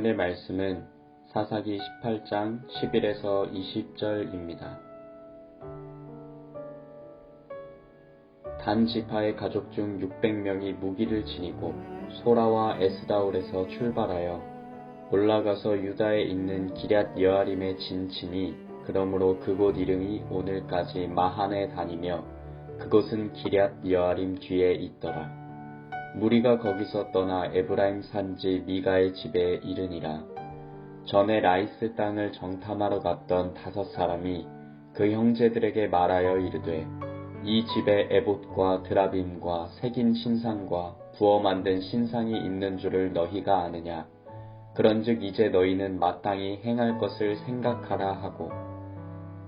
오늘의 말씀은 사사기 18장 11에서 20절입니다. 단 지파의 가족 중 600명이 무기를 지니고 소라와 에스다올에서 출발하여 올라가서 유다에 있는 기럇 여아림에 진치니 그러므로 그곳 이름이 오늘까지 마하네 다니며 그곳은 기럇 여아림 뒤에 있더라. 무리가 거기서 떠나 에브라임 산지 미가의 집에 이르니라. 전에 라이스 땅을 정탐하러 갔던 5사람이 그 형제들에게 말하여 이르되 이 집에 에봇과 드라빔과 새긴 신상과 부어 만든 신상이 있는 줄을 너희가 아느냐. 그런즉 이제 너희는 마땅히 행할 것을 생각하라 하고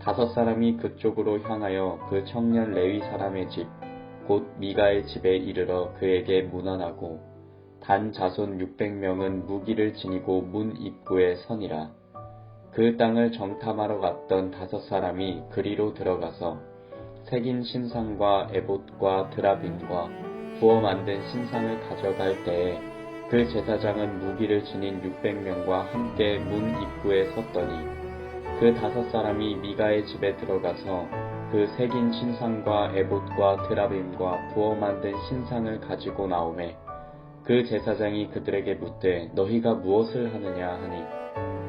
5사람이 그쪽으로 향하여 그 청년 레위 사람의 집 곧 미가의 집에 이르러 그에게 문안하고 단 자손 600명은 무기를 지니고 문 입구에 서니라. 그 땅을 정탐하러 갔던 5사람이 그리로 들어가서 새긴 신상과 에봇과 드라빔과 부어 만든 신상을 가져갈 때에 그 제사장은 무기를 지닌 600명과 함께 문 입구에 섰더니 그 5사람이 미가의 집에 들어가서 그 새긴 신상과 에봇과 드라빔과 부어 만든 신상을 가지고 나오매 그 제사장이 그들에게 묻되 너희가 무엇을 하느냐 하니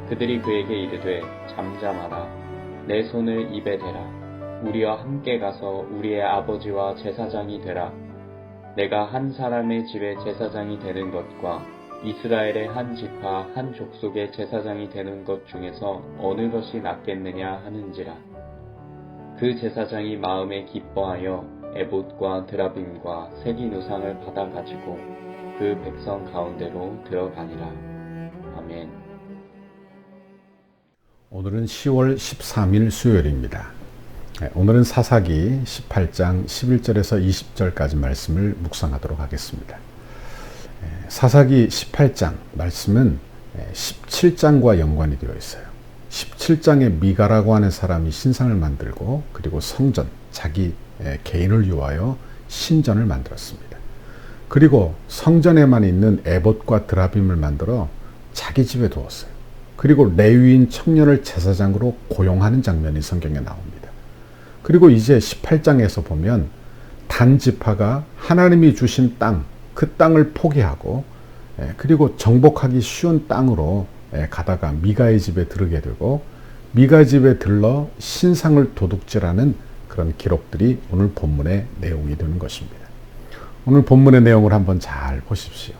그들이 그에게 이르되 잠잠하라. 내 손을 입에 대라. 우리와 함께 가서 우리의 아버지와 제사장이 되라. 내가 한 사람의 집에 제사장이 되는 것과 이스라엘의 한 지파 한 족속의 제사장이 되는 것 중에서 어느 것이 낫겠느냐 하는지라. 그 제사장이 마음에 기뻐하여 에봇과 드라빔과 새긴 우상을 받아 가지고 그 백성 가운데로 들어가니라. 아멘. 오늘은 10월 13일 수요일입니다. 오늘은 사사기 18장 11절에서 20절까지 말씀을 묵상하도록 하겠습니다. 사사기 18장 말씀은 17장과 연관이 되어 있어요. 17장에 미가라고 하는 사람이 신상을 만들고 그리고 성전, 자기 개인을 위하여 신전을 만들었습니다. 그리고 성전에만 있는 에봇과 드라빔을 만들어 자기 집에 두었어요. 그리고 레위인 청년을 제사장으로 고용하는 장면이 성경에 나옵니다. 그리고 이제 18장에서 보면 단 지파가 하나님이 주신 땅, 그 땅을 포기하고 그리고 정복하기 쉬운 땅으로 가다가 미가의 집에 들르게 되고 미가 집에 들러 신상을 도둑질하는 그런 기록들이 오늘 본문의 내용이 되는 것입니다. 오늘 본문의 내용을 한번 잘 보십시오.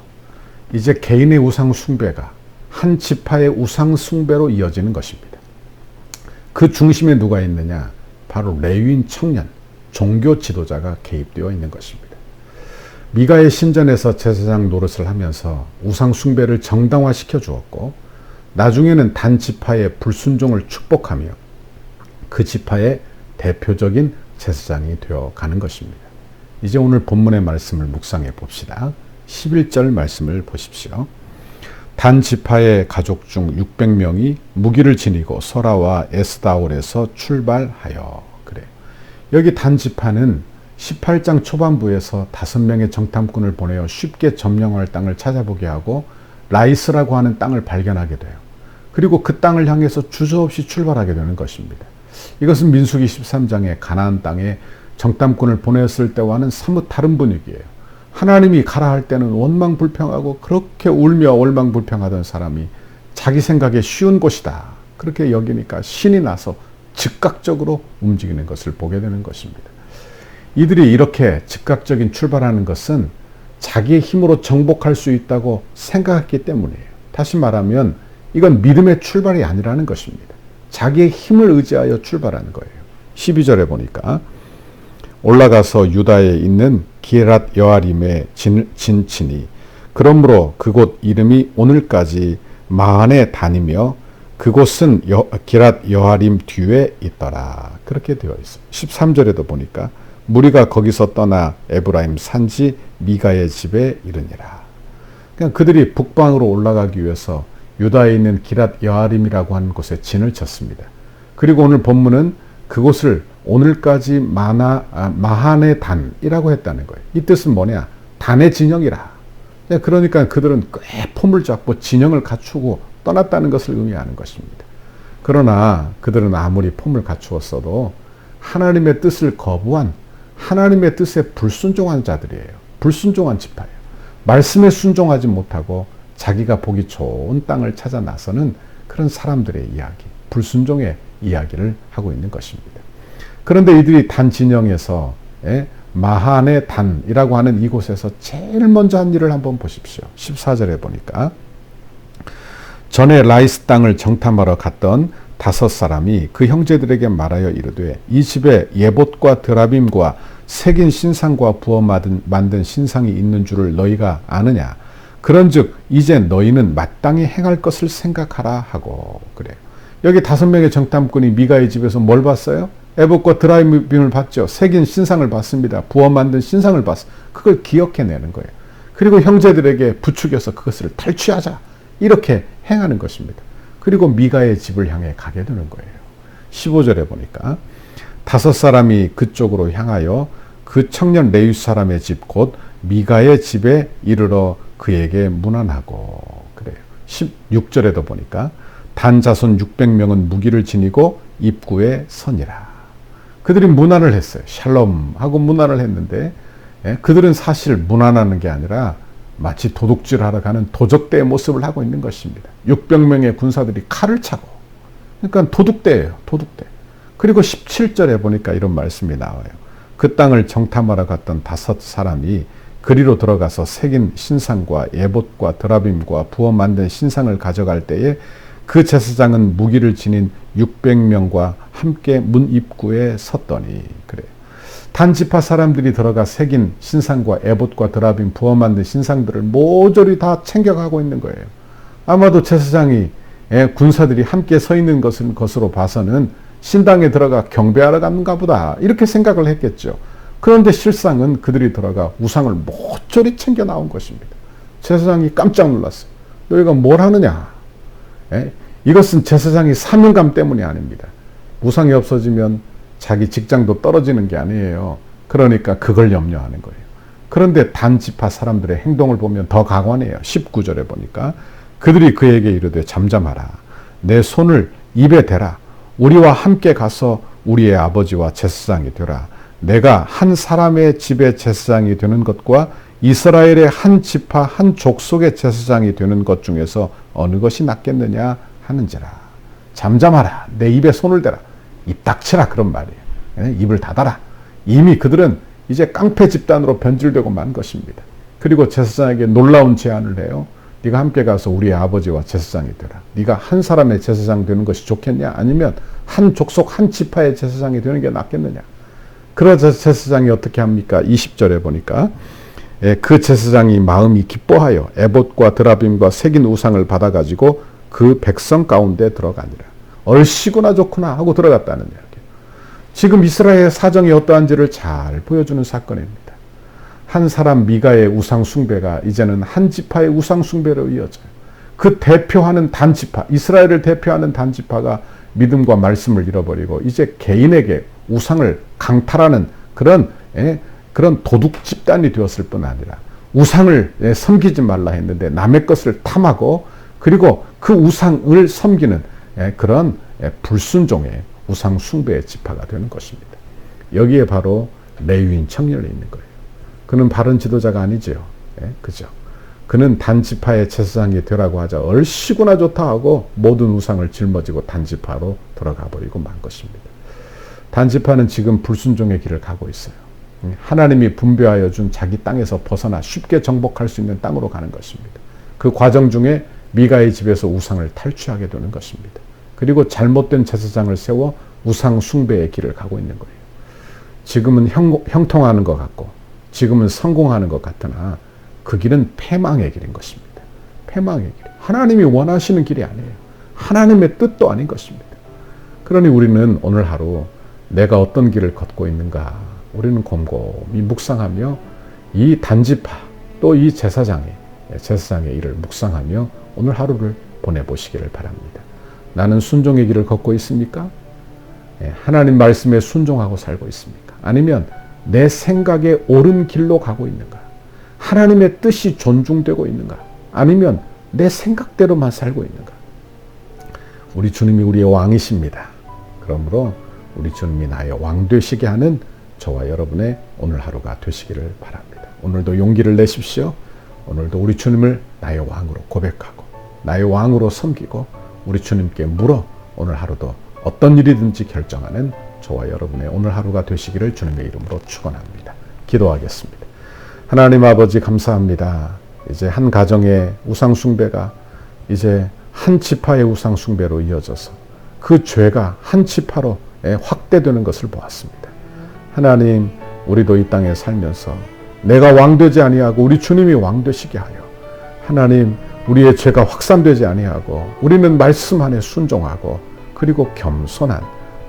이제 개인의 우상 숭배가 한 지파의 우상 숭배로 이어지는 것입니다. 그 중심에 누가 있느냐? 바로 레위인 청년, 종교 지도자가 개입되어 있는 것입니다. 미가의 신전에서 제사장 노릇을 하면서 우상 숭배를 정당화시켜 주었고 나중에는 단 지파의 불순종을 축복하며 그 지파의 대표적인 제사장이 되어 가는 것입니다. 이제 오늘 본문의 말씀을 묵상해 봅시다. 11절 말씀을 보십시오. 단 지파의 가족 중 600명이 무기를 지니고 소라와 에스다올에서 출발하여. 그래요. 여기 단 지파는 18장 초반부에서 5명의 정탐꾼을 보내어 쉽게 점령할 땅을 찾아보게 하고 라이스라고 하는 땅을 발견하게 돼요. 그리고 그 땅을 향해서 주저없이 출발하게 되는 것입니다. 이것은 민수기 13장의 가나안 땅에 정탐꾼을 보냈을 때와는 사뭇 다른 분위기예요. 하나님이 가라 할 때는 원망불평하고 그렇게 울며 원망불평하던 사람이 자기 생각에 쉬운 곳이다. 그렇게 여기니까 신이 나서 즉각적으로 움직이는 것을 보게 되는 것입니다. 이들이 이렇게 즉각적인 출발하는 것은 자기의 힘으로 정복할 수 있다고 생각했기 때문이에요. 다시 말하면 이건 믿음의 출발이 아니라는 것입니다. 자기의 힘을 의지하여 출발하는 거예요. 12절에 보니까 올라가서 유다에 있는 기럇 여아림에 진치니 그러므로 그곳 이름이 오늘까지 마하네 다니며 그곳은 기럇 여아림 뒤에 있더라. 그렇게 되어 있어요. 13절에도 보니까 무리가 거기서 떠나 에브라임 산지 미가의 집에 이르니라. 그러니까 그들이 북방으로 올라가기 위해서 유다에 있는 기럇 여아림이라고 하는 곳에 진을 쳤습니다. 그리고 오늘 본문은 그곳을 오늘까지 마하네 단이라고 했다는 거예요. 이 뜻은 뭐냐? 단의 진영이라. 그러니까 그들은 꽤 폼을 잡고 진영을 갖추고 떠났다는 것을 의미하는 것입니다. 그러나 그들은 아무리 폼을 갖추었어도 하나님의 뜻을 거부한, 하나님의 뜻에 불순종한 자들이에요. 불순종한 지파예요. 말씀에 순종하지 못하고 자기가 보기 좋은 땅을 찾아 나서는 그런 사람들의 이야기, 불순종의 이야기를 하고 있는 것입니다. 그런데 이들이 단 진영에서 마한의 단이라고 하는 이곳에서 제일 먼저 한 일을 한번 보십시오. 14절에 보니까 전에 라이스 땅을 정탐하러 갔던 5사람이 그 형제들에게 말하여 이르되 이 집에 예봇과 드라빔과 새긴 신상과 부어 만든 신상이 있는 줄을 너희가 아느냐. 그런즉 이제 너희는 마땅히 행할 것을 생각하라 하고 그래요. 여기 5명의 정탐꾼이 미가의 집에서 뭘 봤어요? 예봇과 드라빔을 봤죠. 새긴 신상을 봤습니다. 부어 만든 신상을 봤어. 그걸 기억해내는 거예요. 그리고 형제들에게 부추겨서 그것을 탈취하자. 이렇게 행하는 것입니다. 그리고 미가의 집을 향해 가게 되는 거예요. 15절에 보니까 5사람이 그쪽으로 향하여 그 청년 레위 사람의 집 곧 미가의 집에 이르러 그에게 문안하고 그래요. 16절에도 보니까 단 자손 600명은 무기를 지니고 입구에 서니라. 그들이 문안을 했어요. 샬롬 하고 문안을 했는데 그들은 사실 문안하는 게 아니라 마치 도둑질하러 가는 도적대의 모습을 하고 있는 것입니다. 600명의 군사들이 칼을 차고, 그러니까 도둑대예요. 도둑대. 그리고 17절에 보니까 이런 말씀이 나와요. 그 땅을 정탐하러 갔던 5사람이 그리로 들어가서 새긴 신상과 예봇과 드라빔과 부어 만든 신상을 가져갈 때에 그 제사장은 무기를 지닌 600명과 함께 문 입구에 섰더니 그래요. 단지파 사람들이 들어가 새긴 신상과 에봇과 드라빔 부어 만든 신상들을 모조리 다 챙겨가고 있는 거예요. 아마도 제사장이 군사들이 함께 서 있는 것으로 봐서는 신당에 들어가 경배하러 갔는가 보다 이렇게 생각을 했겠죠. 그런데 실상은 그들이 들어가 우상을 모조리 챙겨 나온 것입니다. 제사장이 깜짝 놀랐어요. 너희가 뭘 하느냐? 이것은 제사장이 사명감 때문이 아닙니다. 우상이 없어지면 자기 직장도 떨어지는 게 아니에요. 그러니까 그걸 염려하는 거예요. 그런데 단지파 사람들의 행동을 보면 더 강원해요. 19절에 보니까 그들이 그에게 이르되 잠잠하라. 내 손을 입에 대라. 우리와 함께 가서 우리의 아버지와 제사장이 되라. 내가 한 사람의 집의 제사장이 되는 것과 이스라엘의 한 지파 한 족속의 제사장이 되는 것 중에서 어느 것이 낫겠느냐 하는지라. 잠잠하라. 내 입에 손을 대라. 입 닥치라 그런 말이에요. 입을 닫아라. 이미 그들은 이제 깡패 집단으로 변질되고 만 것입니다. 그리고 제사장에게 놀라운 제안을 해요. 네가 함께 가서 우리의 아버지와 제사장이 되라. 네가 한 사람의 제사장 되는 것이 좋겠냐? 아니면 한 족속 한 지파의 제사장이 되는 게 낫겠느냐? 그러자 제사장이 어떻게 합니까? 20절에 보니까 그 제사장이 마음이 기뻐하여 에봇과 드라빔과 새긴 우상을 받아가지고 그 백성 가운데 들어가니라. 얼씨구나 좋구나 하고 들어갔다는 이야기예요. 지금 이스라엘의 사정이 어떠한지를 잘 보여주는 사건입니다. 한 사람 미가의 우상 숭배가 이제는 한 지파의 우상 숭배로 이어져요. 그 대표하는 단지파, 이스라엘을 대표하는 단지파가 믿음과 말씀을 잃어버리고 이제 개인에게 우상을 강탈하는 그런 도둑 집단이 되었을 뿐 아니라 우상을 섬기지 말라 했는데 남의 것을 탐하고 그리고 그 우상을 섬기는 그런 불순종의 우상 숭배의 지파가 되는 것입니다. 여기에 바로 레위인 청년이 있는 거예요. 그는 바른 지도자가 아니죠. 그죠? 그는 단지파의 제사장이 되라고 하자 얼씨구나 좋다 하고 모든 우상을 짊어지고 단지파로 돌아가 버리고 만 것입니다. 단지파는 지금 불순종의 길을 가고 있어요. 하나님이 분배하여 준 자기 땅에서 벗어나 쉽게 정복할 수 있는 땅으로 가는 것입니다. 그 과정 중에 미가의 집에서 우상을 탈취하게 되는 것입니다. 그리고 잘못된 제사장을 세워 우상 숭배의 길을 가고 있는 거예요. 지금은 형통하는 것 같고 지금은 성공하는 것 같으나 그 길은 패망의 길인 것입니다. 패망의 길. 하나님이 원하시는 길이 아니에요. 하나님의 뜻도 아닌 것입니다. 그러니 우리는 오늘 하루 내가 어떤 길을 걷고 있는가 우리는 곰곰이 묵상하며 이 단지파 또 이 제사장의 일을 묵상하며 오늘 하루를 보내보시기를 바랍니다. 나는 순종의 길을 걷고 있습니까? 하나님 말씀에 순종하고 살고 있습니까? 아니면 내 생각에 옳은 길로 가고 있는가? 하나님의 뜻이 존중되고 있는가? 아니면 내 생각대로만 살고 있는가? 우리 주님이 우리의 왕이십니다. 그러므로 우리 주님이 나의 왕 되시게 하는 저와 여러분의 오늘 하루가 되시기를 바랍니다. 오늘도 용기를 내십시오. 오늘도 우리 주님을 나의 왕으로 고백하고 나의 왕으로 섬기고 우리 주님께 물어 오늘 하루도 어떤 일이든지 결정하는 저와 여러분의 오늘 하루가 되시기를 주님의 이름으로 축원합니다. 기도하겠습니다. 하나님 아버지 감사합니다. 이제 한 가정의 우상 숭배가 이제 한 지파의 우상 숭배로 이어져서 그 죄가 한 지파로 확대되는 것을 보았습니다. 하나님, 우리도 이 땅에 살면서 내가 왕되지 아니하고 우리 주님이 왕되시게 하여 하나님, 우리의 죄가 확산되지 아니하고 우리는 말씀 안에 순종하고 그리고 겸손한,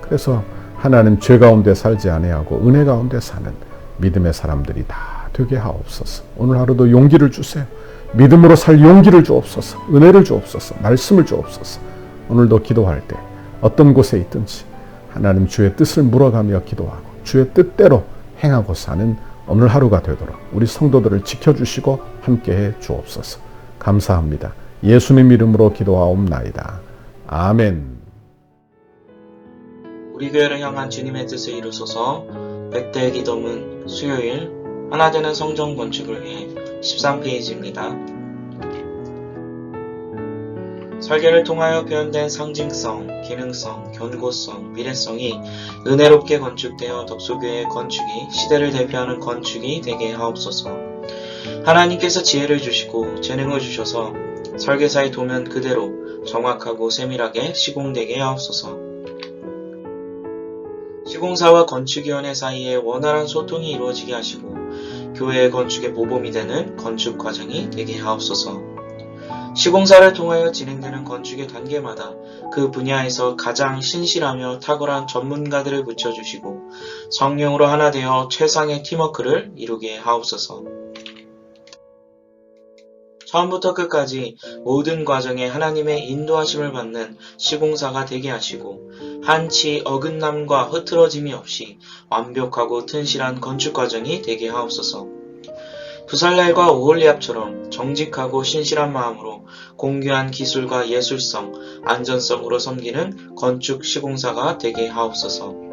그래서 하나님 죄 가운데 살지 아니하고 은혜 가운데 사는 믿음의 사람들이 다 되게 하옵소서. 오늘 하루도 용기를 주세요. 믿음으로 살 용기를 주옵소서. 은혜를 주옵소서. 말씀을 주옵소서. 오늘도 기도할 때 어떤 곳에 있든지 하나님 주의 뜻을 물어가며 기도하고 주의 뜻대로 행하고 사는 오늘 하루가 되도록 우리 성도들을 지켜주시고 함께해 주옵소서. 감사합니다. 예수님 이름으로 기도하옵나이다. 아멘. 우리 교회를 향한 주님의 뜻을 이루소서. 100대 기도문 수요일 하나되는 성전 건축을 위해 13페이지입니다. 설계를 통하여 표현된 상징성, 기능성, 견고성, 미래성이 은혜롭게 건축되어 덕소교회의 건축이 시대를 대표하는 건축이 되게 하옵소서. 하나님께서 지혜를 주시고 재능을 주셔서 설계사의 도면 그대로 정확하고 세밀하게 시공되게 하옵소서. 시공사와 건축위원회 사이에 원활한 소통이 이루어지게 하시고 교회의 건축의 모범이 되는 건축 과정이 되게 하옵소서. 시공사를 통하여 진행되는 건축의 단계마다 그 분야에서 가장 신실하며 탁월한 전문가들을 붙여주시고 성령으로 하나 되어 최상의 팀워크를 이루게 하옵소서. 처음부터 끝까지 모든 과정에 하나님의 인도하심을 받는 시공사가 되게 하시고 한치 어긋남과 흐트러짐이 없이 완벽하고 튼실한 건축 과정이 되게 하옵소서. 부살렐과 오홀리압처럼 정직하고 신실한 마음으로 공교한 기술과 예술성, 안전성으로 섬기는 건축 시공사가 되게 하옵소서.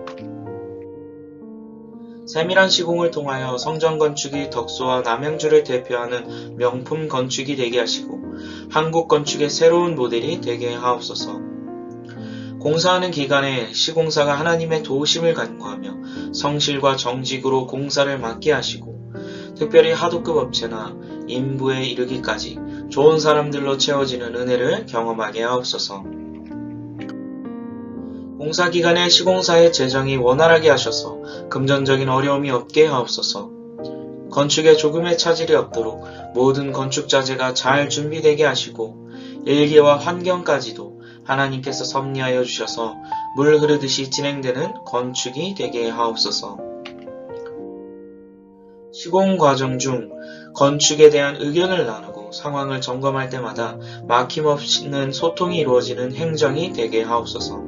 세밀한 시공을 통하여 성전 건축이 덕소와 남양주를 대표하는 명품 건축이 되게 하시고 한국 건축의 새로운 모델이 되게 하옵소서. 공사하는 기간에 시공사가 하나님의 도우심을 간구하며 성실과 정직으로 공사를 맡게 하시고 특별히 하도급 업체나 인부에 이르기까지 좋은 사람들로 채워지는 은혜를 경험하게 하옵소서. 공사 기간에 시공사의 재정이 원활하게 하셔서 금전적인 어려움이 없게 하옵소서. 건축에 조금의 차질이 없도록 모든 건축 자재가 잘 준비되게 하시고 일기와 환경까지도 하나님께서 섭리하여 주셔서 물 흐르듯이 진행되는 건축이 되게 하옵소서. 시공 과정 중 건축에 대한 의견을 나누고 상황을 점검할 때마다 막힘없는 소통이 이루어지는 행정이 되게 하옵소서.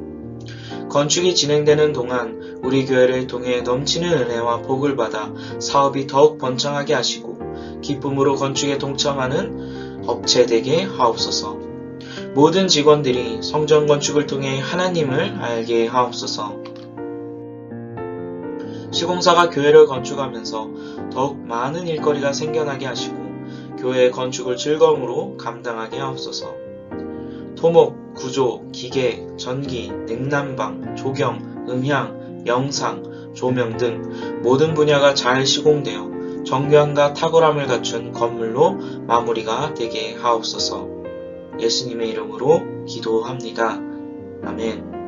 건축이 진행되는 동안 우리 교회를 통해 넘치는 은혜와 복을 받아 사업이 더욱 번창하게 하시고 기쁨으로 건축에 동참하는 업체 되게 하옵소서. 모든 직원들이 성전 건축을 통해 하나님을 알게 하옵소서. 시공사가 교회를 건축하면서 더욱 많은 일거리가 생겨나게 하시고 교회의 건축을 즐거움으로 감당하게 하옵소서. 토목, 구조, 기계, 전기, 냉난방, 조경, 음향, 영상, 조명 등 모든 분야가 잘 시공되어 정교함과 탁월함을 갖춘 건물로 마무리가 되게 하옵소서. 예수님의 이름으로 기도합니다. 아멘.